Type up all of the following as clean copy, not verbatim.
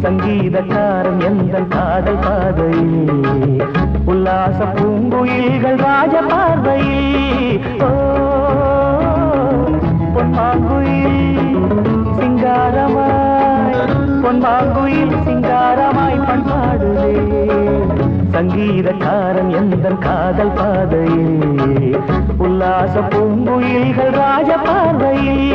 சங்கீதக்காரன் எந்தன் காதல் பாதையில் உல்லாச பூங்குயில்கள் ராஜ பார்வையில் பொன்மாங்குயில் சிங்காரமாய் பொன்மாங்குயில் சிங்காரமாய் பண்பாடுதே சங்கீதக்காரன் எந்தன் காதல் பாதையில் உல்லாச பூங்குயில்கள் ராஜ பார்வையில்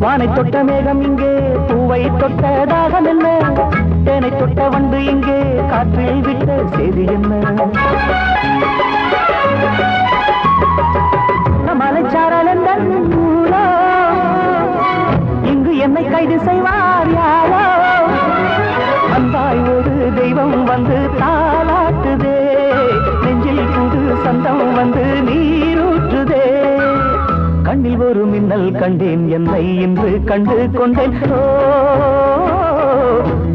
வானை தொட்ட மேகம் இங்கே பூவை தொட்ட தாகம் என்ன தேனை தொட்ட வண்டு இங்கே காற்றில் விட்ட செய்தி என்ன மலைச்சாரல் இங்கு என்னை கைது செய்வார் யாரோ அன்பாய் ஒரு தெய்வம் வந்து தாளாட்டுதே நெஞ்சில் புது சந்தம் வந்து நீரூற்றுதே கண்ணில் ஒரு மின்னல் கண்டேன் என்னை இன்று கண்டு கொண்டேன்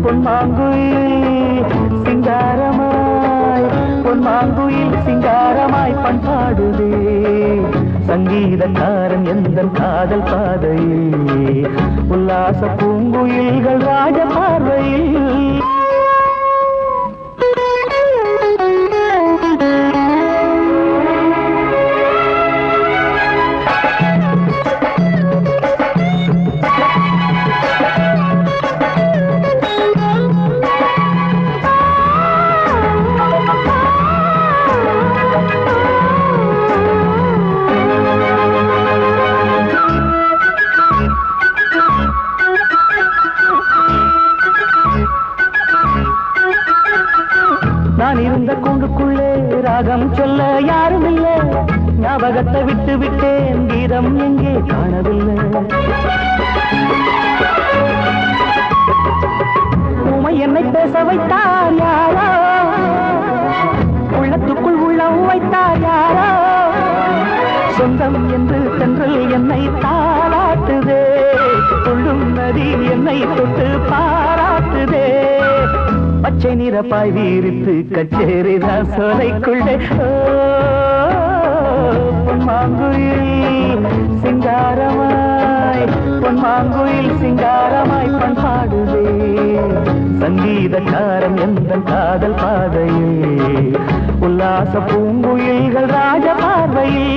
பொன்மாங்குயில் சிங்காரமாய் பொன்மாங்குயில் சிங்காரமாய் பண்பாடுதே சங்கீதக்காரன் எந்தன் காதல் பாதையில் உல்லாச பூங்குயில்கள் ராஜ பார்வையில் நான் இருந்த கூண்டுக்குள்ளே ராகம் சொல்ல யாரும் இல்லை ஞாபகத்தை விட்டு விட்டேன் கீதம் எங்கே காணவில்லை உமை என்னை பேச வைத்தார் யாரோ உள்ளத்துக்குள் உள்ளம் வைத்தார் யாரோ சொந்தம் என்று தென்றல் என்னை தாளாட்டுதே துள்ளும் நதி என்னை தொட்டு பாராட்டுதே பச்சை நிறப்பாய் வீரித்து கச்சேரி சோலைக்குள்ளே பொன்மாங்குயில் சிங்காரமாய் பொன்மாங்குயில் சிங்காரமாய் பண்பாடுதே சங்கீதக்காரன் எந்தன் காதல் பாதையில் உல்லாச பூங்குயில்கள் ராஜ பார்வையில்